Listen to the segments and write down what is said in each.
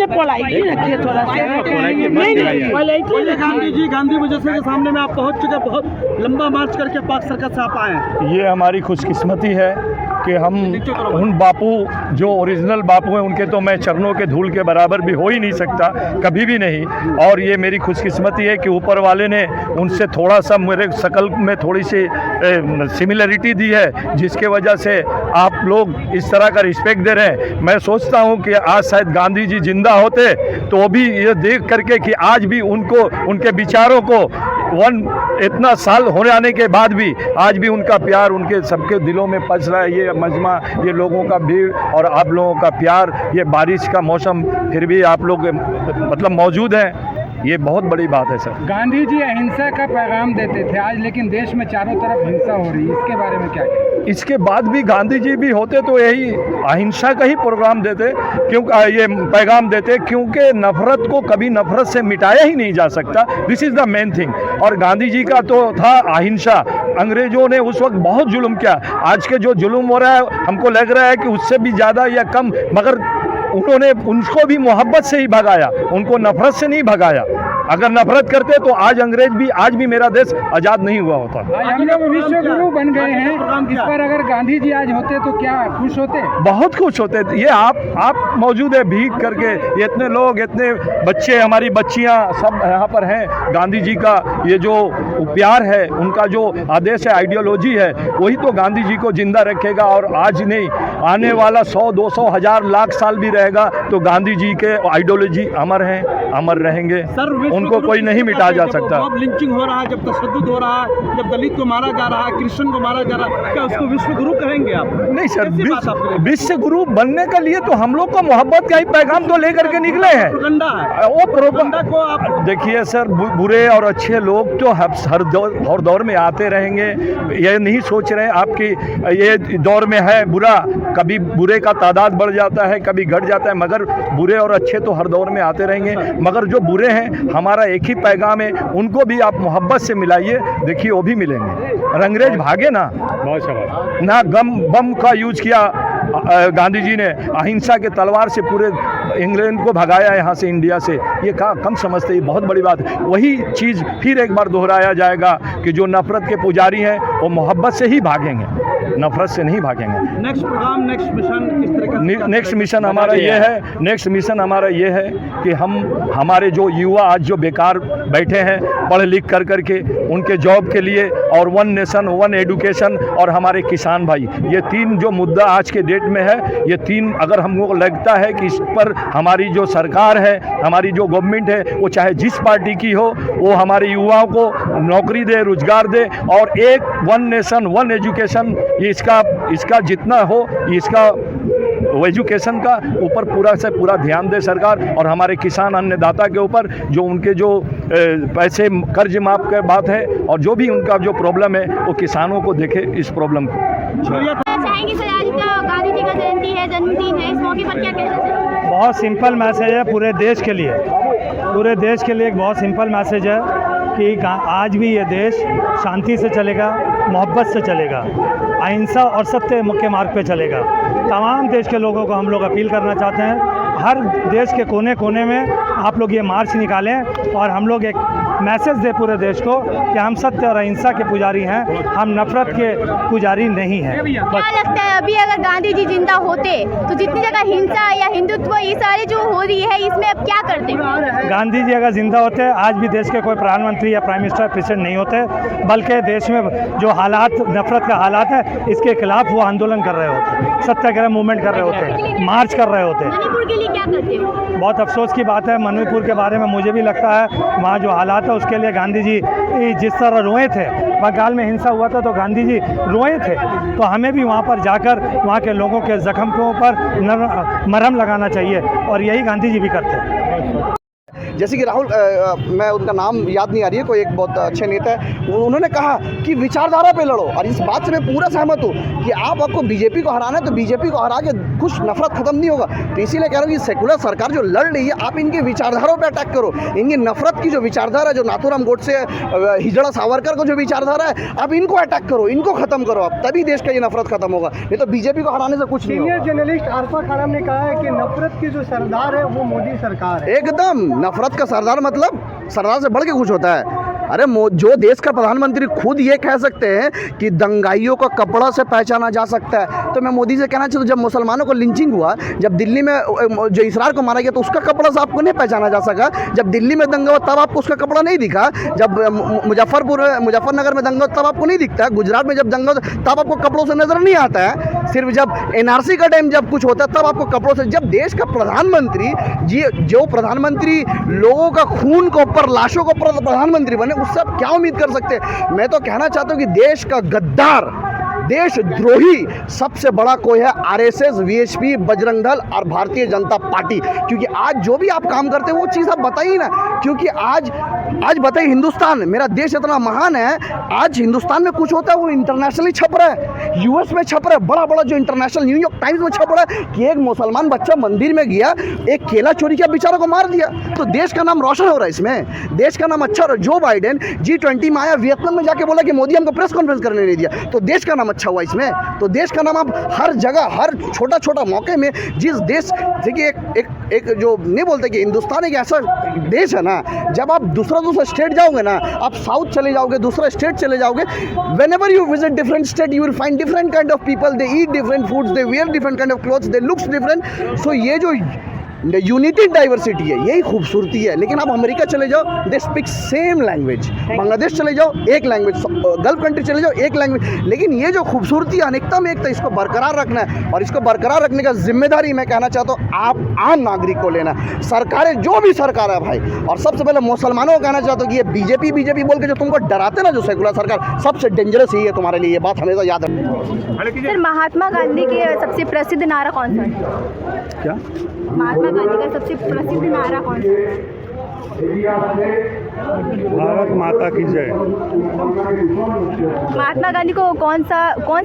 अरे पोलाइटली रखिए थोड़ा सा। गांधी मुजस्से के सामने में आप पहुंच चुके, बहुत लंबा मार्च करके पाक सर्कस से आप आए। ये हमारी खुशकिस्मती है कि हम उन बापू जो ओरिजिनल बापू हैं उनके तो मैं चरणों के धूल के बराबर भी हो ही नहीं सकता, कभी भी नहीं। और ये मेरी खुशकिस्मती है कि ऊपर वाले ने उनसे थोड़ा सा मेरे शकल में थोड़ी सी सिमिलरिटी दी है, जिसके वजह से आप लोग इस तरह का रिस्पेक्ट दे रहे हैं। मैं सोचता हूँ कि आज शायद गांधी जी जिंदा होते तो भी ये देख करके कि आज भी उनको, उनके विचारों को इतना साल होने आने के बाद भी आज भी उनका प्यार उनके सबके दिलों में पच रहा है। ये मजमा, ये लोगों का भीड़ और आप लोगों का प्यार, ये बारिश का मौसम फिर भी आप लोग मतलब मौजूद हैं, ये बहुत बड़ी बात है सर। गांधी जी अहिंसा का पैगाम देते थे आज, लेकिन देश में चारों तरफ हिंसा हो रही है, इसके बारे में क्या कहें? इसके बाद भी गांधी जी भी होते तो यही अहिंसा का ही प्रोग्राम देते, क्योंकि ये पैगाम देते, क्योंकि नफरत को कभी नफरत से मिटाया ही नहीं जा सकता। This is the main thing. और गांधी जी का तो था अहिंसा। अंग्रेजों ने उस वक्त बहुत जुल्म किया, आज के जो जुल्म हो रहा है हमको लग रहा है कि उससे भी ज़्यादा या कम, मगर उन्होंने उनको भी मोहब्बत से ही भगाया, उनको नफरत से नहीं भगाया। अगर नफरत करते तो आज अंग्रेज भी, आज भी मेरा देश आज़ाद नहीं हुआ होता। हम लोग विश्व गुरु बन गए हैं, इस पर अगर गांधी जी आज होते तो क्या खुश होते? बहुत खुश होते। ये आप मौजूद है भीग करके, ये इतने लोग, इतने बच्चे, हमारी बच्चियां सब यहाँ पर हैं। गांधी जी का ये जो प्यार है, उनका जो आदेश है, आइडियोलॉजी है, वही तो गांधी जी को जिंदा रखेगा। और आज नहीं, आने वाला 100, 200, 1000, लाख साल भी रहेगा तो गांधी जी के आइडियोलॉजी अमर हैं, अमर रहेंगे। उनको कोई नहीं मिटा जा सकता। जब लिंचिंग हो रहा है, जब तशद्दुद हो रहा है, जब दलित को मारा जा रहा है, क्रिश्चियन को मारा जा रहा है, क्या उसको विश्व गुरु कहेंगे आप? नहीं सर, विश्व गुरु बनने के लिए तो हम लोग को मोहब्बत का ही पैगाम तो लेकर के निकले हैं। वो प्रोपेगेंडा को आप देखिए सर, बुरे और अच्छे लोग तो हर दौर में आते रहेंगे। ये नहीं सोच रहे आपकी ये दौर में है बुरा, कभी बुरे का तादाद बढ़ जाता है, कभी घट जाता है, मगर बुरे और अच्छे तो हर दौर में आते रहेंगे। मगर जो बुरे हैं, हमारा एक ही पैगाम है, उनको भी आप मोहब्बत से मिलाइए, देखिए वो भी मिलेंगे। अंग्रेज भागे ना बम का यूज किया गांधी जी ने, अहिंसा के तलवार से पूरे इंग्लैंड को भगाया यहाँ से, इंडिया से। ये कम समझते, ये बहुत बड़ी बात है। वही चीज़ फिर एक बार दोहराया जाएगा कि जो नफरत के पुजारी हैं वो मोहब्बत से ही भागेंगे, नफरत से नहीं भागेंगे। नेक्स्ट प्रोग्राम, नेक्स्ट मिशन किस तरह का? नेक्स्ट मिशन हमारा ये है कि हमारे जो युवा आज जो बेकार बैठे हैं पढ़ लिख करके, उनके जॉब के लिए, और 1 नेशन 1 एडुकेशन, और हमारे किसान भाई, ये 3 जो मुद्दा आज के डेट में है, ये 3 अगर हमको लगता है कि इस पर हमारी जो सरकार है, हमारी जो गवर्नमेंट है, वो चाहे जिस पार्टी की हो, वो हमारे युवाओं को नौकरी दे, रोजगार दे, और 1 नेशन 1 एजुकेशन, ये इसका जितना हो, इसका एजुकेशन का ऊपर पूरा से पूरा ध्यान दे सरकार, और हमारे किसान अन्नदाता के ऊपर जो उनके जो पैसे कर्ज माफ का बात है, और जो भी उनका जो प्रॉब्लम है वो किसानों को देखे इस प्रॉब्लम को। चाहेंगे सर, आज का गांधी जी का जयंती है, जन्मदिन है, इस मौके पर क्या कहना चाहिए? बहुत सिंपल मैसेज है पूरे देश के लिए, एक बहुत सिंपल मैसेज है कि आज भी ये देश शांति से चलेगा, मोहब्बत से चलेगा, अहिंसा और सत्य के मार्ग पे चलेगा। तमाम देश के लोगों को हम लोग अपील करना चाहते हैं, हर देश के कोने कोने में आप लोग ये मार्च निकालें और हम लोग एक मैसेज दें पूरे देश को कि हम सत्य और अहिंसा के पुजारी हैं, हम नफरत के पुजारी नहीं हैं। क्या लगता है अभी अगर गांधी जी जिंदा होते तो जितनी जगह हिंसा या हिंदुत्व ये सारे जो हो रही है, इसमें अब क्या करते? गांधी जी अगर जिंदा होते आज भी देश के कोई प्रधानमंत्री या प्राइम मिनिस्टर प्रेसिडेंट नहीं होते, बल्कि देश में जो हालात, नफरत का हालात है, इसके खिलाफ वो आंदोलन कर रहे होते, सत्याग्रह मूवमेंट कर रहे होते, मार्च कर रहे होते। मणिपुर के लिए क्या करते हो? बहुत अफसोस की बात है, मणिपुर के बारे में मुझे भी लगता है वहाँ जो हालात है उसके लिए गांधी जी जिस तरह रोए थे, बंगाल में हिंसा हुआ था तो गांधी जी रोए थे, तो हमें भी वहाँ पर जाकर वहाँ के लोगों के जख्म के ऊपर मरहम लगाना चाहिए, और यही गांधी जी भी करते हैं। जैसे कि राहुल, मैं उनका नाम याद नहीं आ रही है, कोई एक बहुत अच्छे नेता है, उन्होंने कहा कि विचारधारा पे लड़ो, और इस बात से मैं पूरा सहमत हूँ कि आपको बीजेपी को हराना है तो बीजेपी को हरा के कुछ नफरत खत्म नहीं होगा। तो इसीलिए कह रहा हूँ कि सेकुलर सरकार जो लड़ रही है, आप इनकी विचारधाराओं पे अटैक करो। इनकी नफरत की जो विचारधारा है, जो नाथूराम गोडसे, हिजड़ा सावरकर को जो विचारधारा है, आप इनको अटैक करो, इनको खत्म करो आप, तभी देश का ये नफरत खत्म होगा। नहीं तो बीजेपी को हराने से कुछ नहीं होगा। सीनियर जर्नलिस्ट आरफा खानम ने कहा है कि नफरत की जो सरदार है वो मोदी सरकार है। एकदम, नफरत का सरदार मतलब सरदार से बढ़ के कुछ होता है। अरे जो देश का प्रधानमंत्री खुद ये कह सकते हैं कि दंगाइयों का कपड़ा से पहचाना जा सकता है, तो मैं मोदी से कहना चाहता हूँ, जब मुसलमानों को लिंचिंग हुआ, जब दिल्ली में जो इसरार को मारा गया, तो उसका कपड़ा से आपको नहीं पहचाना जा सका। जब दिल्ली में दंगा हुआ तब आपको उसका कपड़ा नहीं दिखा। जब मुजफ्फरनगर में दंगा तब आपको नहीं दिखता है। गुजरात में जब दंगा तब आपको कपड़ों से नजर नहीं आता है। सिर्फ जब एनआरसी का टाइम जब कुछ होता है तब आपको कपड़ों से। जब देश का प्रधानमंत्री जो प्रधानमंत्री लोगों का खून को ऊपर, लाशों को ऊपर प्रधानमंत्री बने, उससे आप क्या उम्मीद कर सकते हैं। मैं तो कहना चाहता हूं कि देश का गद्दार, देशद्रोही सबसे बड़ा कोई है आरएसएस, वीएचपी, बजरंग दल और भारतीय जनता पार्टी। क्योंकि आज जो भी आप काम करते हैं वो चीज़ आप बताइए ना। क्योंकि आज बताइए, हिंदुस्तान मेरा देश इतना महान है, आज हिंदुस्तान में कुछ होता है वो इंटरनेशनली छप रहा है, यूएस में छप रहा है, बड़ा बड़ा जो इंटरनेशनल न्यूयॉर्क टाइम्स में छप रहा है कि एक मुसलमान बच्चा मंदिर में गया, एक केला चोरी किया, बेचारा को मार दिया। तो देश का नाम रोशन हो रहा है इसमें, देश का नाम अच्छा हो रहा है। जो बाइडेन G20 में आया, वियतनाम में जाके बोला कि मोदी हमको प्रेस कॉन्फ्रेंस करने नहीं दिया, तो देश का नाम अच्छा हुआ इसमें। तो देश का नाम आप हर जगह, हर छोटा छोटा मौके में, जिस देश, देखिए एक जो नहीं बोलते कि हिंदुस्तान एक ऐसा देश है ना, जब आप दूसरा स्टेट जाओगे ना, आप साउथ चले जाओगे, दूसरा स्टेट चले जाओगे, whenever you visit different state you will find different kind of people, they eat different foods, they wear different kind of clothes, they looks different। so ये जो यूनिटी इन डाइवर्सिटी है, यही खूबसूरती है। लेकिन आप अमेरिका चले जाओ, they speak same language, Bangladesh चले जाओ एक लैंग्वेज, गल्फ कंट्री चले जाओ एक लैंग्वेज। लेकिन ये जो खूबसूरती है, अनेकता में एकता, इसको बरकरार रखना है। और इसको बरकरार रखने का जिम्मेदारी मैं कहना चाहता हूँ आप आम नागरिक को लेना। सरकारें जो भी सरकार है भाई, और सबसे पहले मुसलमानों को कहना चाहता हूँ कि ये बीजेपी बोल के जो तुमको डराते ना, जो सेकुलर सरकार, सबसे डेंजरस ही है तुम्हारे लिए। ये बात हमेशा याद रखना। सर, महात्मा गांधी के सबसे प्रसिद्ध नारा कौन सा है? क्या महात्मा गांधी का सबसे प्रसिद्ध नारा कौन सा है? भारत माता की जय। महात्मा गांधी को कौन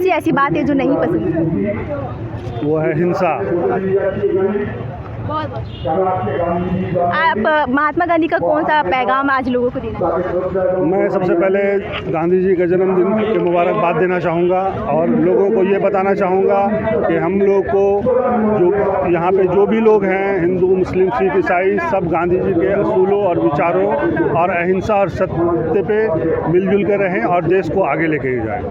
सी ऐसी बात है जो नहीं पसंद? वो है हिंसा। बहुत आप महात्मा गांधी का कौन सा पैगाम आज लोगों को देना? मैं सबसे पहले गांधी जी के जन्मदिन की मुबारकबाद देना चाहूँगा और लोगों को ये बताना चाहूँगा कि हम लोग को, जो यहाँ पे जो भी लोग हैं, हिंदू, मुस्लिम, सिख, ईसाई, सब गांधी जी के असूलों और विचारों और अहिंसा और सत्य पे मिलजुल कर रहें और देश को आगे लेके जाएं।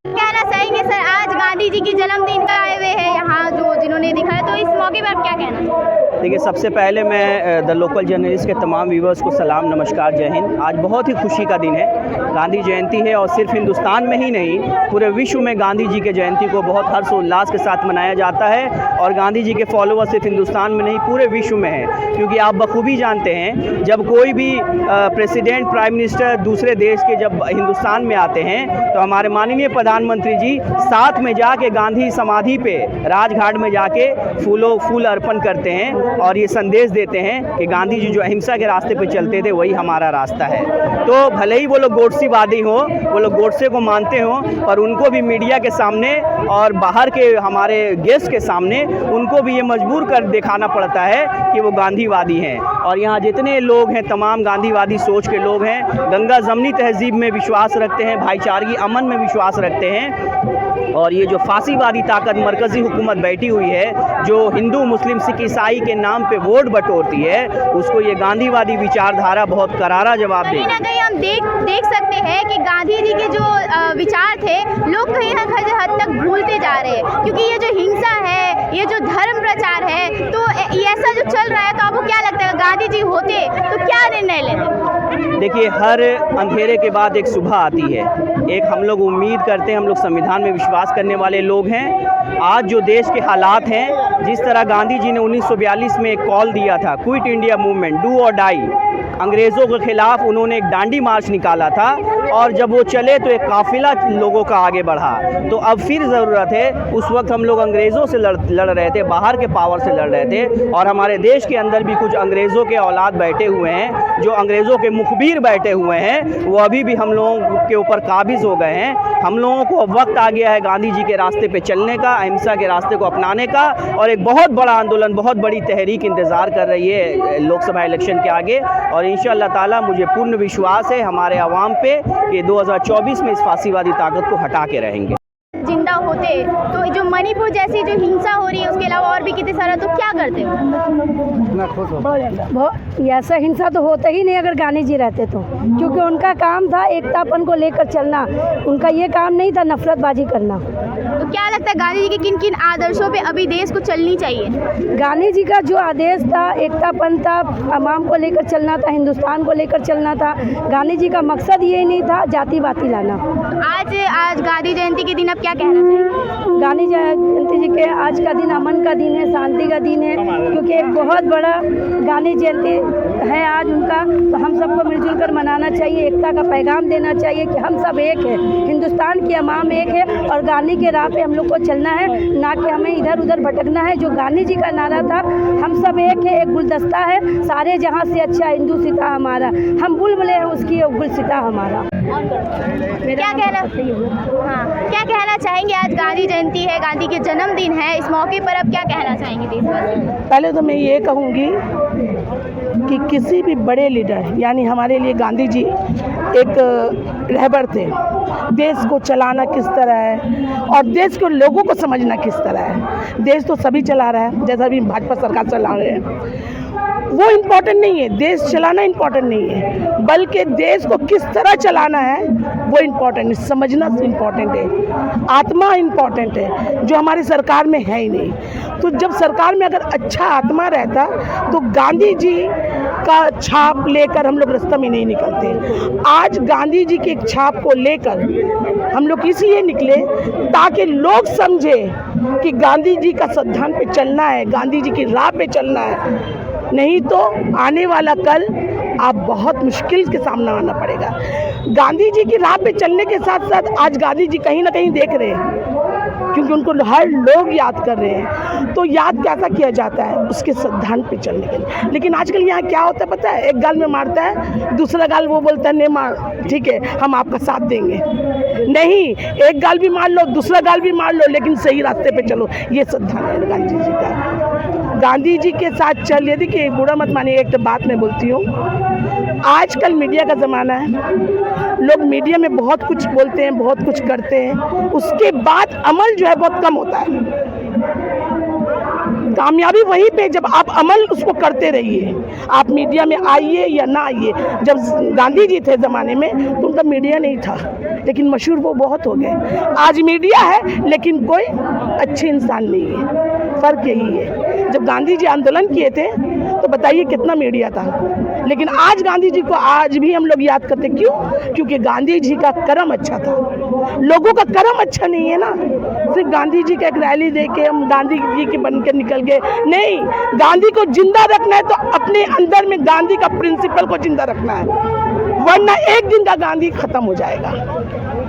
कहना चाहेंगे सर, आज गांधी जी की जन्मदिन पर आए हुए हैं यहाँ, जो जिन्होंने दिखाया, तो इस मौके पर आप क्या कहना? देखिए, सबसे पहले मैं द लोकल जर्नलिस्ट के तमाम व्यूवर्स को सलाम, नमस्कार, जय हिंद। आज बहुत ही खुशी का दिन है, गांधी जयंती है, और सिर्फ हिंदुस्तान में ही नहीं, पूरे विश्व में गांधी जी के जयंती को बहुत हर्षोल्लास के साथ मनाया जाता है। और गांधी जी के फॉलोअर्स सिर्फ हिंदुस्तान में नहीं, पूरे विश्व में है। क्योंकि आप बखूबी जानते हैं, जब कोई भी प्रेसिडेंट, प्राइम मिनिस्टर दूसरे देश के जब हिंदुस्तान में आते हैं, तो हमारे माननीय प्रधानमंत्री जी साथ में जाके गांधी समाधि पे, राजघाट में जाके फूल अर्पण करते हैं और ये संदेश देते हैं कि गांधी जी जो अहिंसा के रास्ते पे चलते थे, वही हमारा रास्ता है। तो भले ही वो लोग गोडसेवादी हो, वो लोग गोडसे को मानते हो, पर उनको भी मीडिया के सामने और बाहर के हमारे गेस्ट के सामने उनको भी ये मजबूर कर दिखाना पड़ता है कि वो गांधीवादी हैं। और यहाँ जितने लोग हैं, तमाम गांधीवादी सोच के लोग हैं, गंगा जमनी तहजीब में विश्वास रखते हैं, भाईचारगी, अमन में विश्वास रखते हैं। और ये जो फांसीवादी ताकत मरकज़ी हुकूमत बैठी हुई है, जो हिंदू, मुस्लिम, सिख, ईसाई के नाम पे वोट बटोरती है, उसको ये गांधीवादी विचारधारा बहुत करारा जवाब देगी। कहीं ना कहीं हम देख सकते हैं कि गांधी जी के जो विचार थे, लोग कहीं ना कहीं हद तक भूलते जा रहे हैं। क्योंकि ये जो हिंसा है, ये जो धर्म प्रचार है, तो ऐसा जो चल रहा है, तो आपको क्या लगता है गांधी जी होते तो क्या निर्णय लेते? देखिए, हर अंधेरे के बाद एक सुबह आती है। एक हम लोग उम्मीद करते हैं, हम लोग संविधान में विश्वास करने वाले लोग हैं। आज जो देश के हालात हैं, जिस तरह गांधी जी ने 1942 में एक कॉल दिया था, क्विट इंडिया मूवमेंट, डू और डाई, अंग्रेज़ों के ख़िलाफ़ उन्होंने एक दांडी मार्च निकाला था, और जब वो चले तो एक काफ़िला लोगों का आगे बढ़ा। तो अब फिर ज़रूरत है, उस वक्त हम लोग अंग्रेज़ों से लड़ रहे थे, बाहर के पावर से लड़ रहे थे, और हमारे देश के अंदर भी कुछ अंग्रेज़ों के औलाद बैठे हुए हैं जो अंग्रेज़ों के मुखबिर तीर बैठे हुए हैं वो अभी भी हम लोगों के ऊपर काबिज हो गए हैं। हम लोगों को वक्त आ गया है गांधी जी के रास्ते पे चलने का, अहिंसा के रास्ते को अपनाने का, और एक बहुत बड़ा आंदोलन, बहुत बड़ी तहरीक इंतज़ार कर रही है लोकसभा इलेक्शन के आगे। और इंशाअल्लाह ताला मुझे पूर्ण विश्वास है हमारे आवाम पे कि 2024 में इस फासीवादी ताकत को हटा के रहेंगे। जिंदा होते तो जो मणिपुर जैसी जो हिंसा हो रही है उसके अलावा और भी कितने सारा, तो क्या करते हो? ऐसा हिंसा तो होता ही नहीं अगर गांधी जी रहते तो, क्योंकि उनका काम था एकतापन को लेकर चलना, उनका ये काम नहीं था नफरतबाजी करना। तो क्या लगता है गांधी जी के किन किन आदर्शों पे अभी देश को चलनी चाहिए? गांधी जी का जो आदेश था, एकतापन था, अवाम को लेकर चलना था, हिंदुस्तान को लेकर चलना था। गांधी जी का मकसद ये नहीं था जाति बाती लाना। आज गांधी जयंती के दिन आप क्या कहना चाहेंगे? गांधी जयंती जी के आज का दिन अमन का दिन है, शांति का दिन है, क्योंकि एक बहुत बड़ा गांधी जयंती है आज उनका। तो हम सबको मिलजुल कर मनाना चाहिए, एकता का पैगाम देना चाहिए कि हम सब एक है, हिंदुस्तान की अवाम एक है और गांधी के राह पे हम लोग को चलना है, ना कि हमें इधर उधर भटकना है। जो गांधी जी का नारा था, हम सब एक है, एक गुलदस्ता है, सारे जहाँ से अच्छा हिंदू सीता हमारा, हम बुलबुले हैं उसकी, गुल सीता हमारा। क्या कहना चाहेंगे? आज गांधी जयंती है, गांधी के जन्मदिन है, इस मौके पर अब क्या कहना चाहेंगे देशवासी? पहले तो मैं ये कहूँगी कि किसी भी बड़े लीडर, यानी हमारे लिए गांधी जी एक रहबर थे। देश को चलाना किस तरह है और देश के लोगों को समझना किस तरह है। देश तो सभी चला रहा है, जैसा भी भाजपा सरकार चला रहे हैं, वो इम्पोर्टेंट नहीं है। देश चलाना इम्पोर्टेंट नहीं है, बल्कि देश को किस तरह चलाना है वो इम्पोर्टेंट है, समझना इम्पोर्टेंट है, आत्मा इम्पोर्टेंट है, जो हमारी सरकार में है ही नहीं। तो जब सरकार में अगर अच्छा आत्मा रहता तो गांधी जी का छाप लेकर हम लोग रास्ते में नहीं निकलते। आज गांधी जी की एक छाप को लेकर हम लोग इसलिए निकले ताकि लोग समझे कि गांधी जी का सिद्धांत पे चलना है, गांधी जी की राह पे चलना है। नहीं तो आने वाला कल आप बहुत मुश्किल के सामना आना पड़ेगा। गांधी जी की राह पे चलने के साथ साथ आज गांधी जी कहीं ना कहीं देख रहे हैं, क्योंकि उनको हर लोग याद कर रहे हैं। तो याद कैसा किया जाता है? उसके सिद्धांत पे चलने के लिए। लेकिन आजकल यहाँ क्या होता है पता है? एक गाल में मारता है, दूसरा गाल वो बोलता है नहीं मार, ठीक है हम आपका साथ देंगे। नहीं, एक गाल भी मार लो, दूसरा गाल भी मार लो, लेकिन सही रास्ते पे चलो। ये सिद्धांत है गांधी जी का। गांधी जी के साथ चलिए। देखिए, बुरा मत मानिए, एक तो बात मैं बोलती हूँ, आजकल मीडिया का ज़माना है, लोग मीडिया में बहुत कुछ बोलते हैं, बहुत कुछ करते हैं, उसके बाद अमल जो है बहुत कम होता है। कामयाबी वहीं पे जब आप अमल उसको करते रहिए। आप मीडिया में आइए या ना आइए। जब गांधी जी थे ज़माने में तो उनका मीडिया नहीं था, लेकिन मशहूर वो बहुत हो गए। आज मीडिया है लेकिन कोई अच्छे इंसान नहीं है। फ़र्क यही है। जब गांधी जी आंदोलन किए थे तो बताइए कितना मीडिया था, लेकिन आज गांधी जी को आज भी हम लोग याद करते। क्यों? क्योंकि गांधी जी का कर्म अच्छा था। लोगों का कर्म अच्छा नहीं है ना, सिर्फ गांधी जी का एक रैली दे के हम गांधी जी के बन के निकल गए। नहीं, गांधी को जिंदा रखना है तो अपने अंदर में गांधी का प्रिंसिपल को जिंदा रखना है, वरना एक दिन का गांधी खत्म हो जाएगा।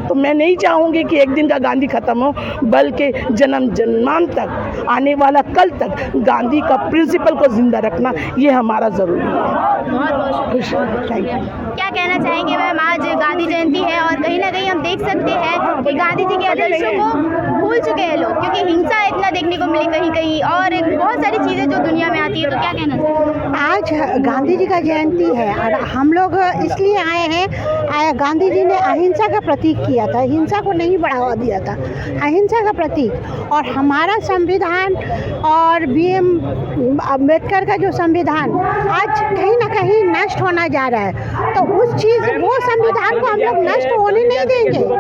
तो मैं नहीं चाहूँगी कि एक दिन का गांधी खत्म हो, बल्कि जन्म जन्मांत तक, आने वाला कल तक गांधी का प्रिंसिपल को जिंदा रखना ये हमारा ज़रूरी है। क्या कहना चाहेंगे मैम? आज गांधी जयंती है और कहीं ना कहीं हम देख सकते हैं कि गांधी जी के आदर्शों को भूल चुके हैं लोग, क्योंकि हिंसा इतना देखने को मिली कहीं कहीं और बहुत सारी चीज़ें जो दुनिया में आती है। तो क्या कहना चाहिए? आज गांधी जी का जयंती है और हम लोग इसलिए आए हैं, गांधी जी ने अहिंसा का प्रतीक किया था, हिंसा को नहीं बढ़ावा दिया था, अहिंसा का प्रतीक। और हमारा संविधान और BM अम्बेडकर का जो संविधान आज कहीं ना कहीं नष्ट होना जा रहा है, तो उस चीज़ वो संविधान को हम लोग नष्ट होने नहीं देंगे।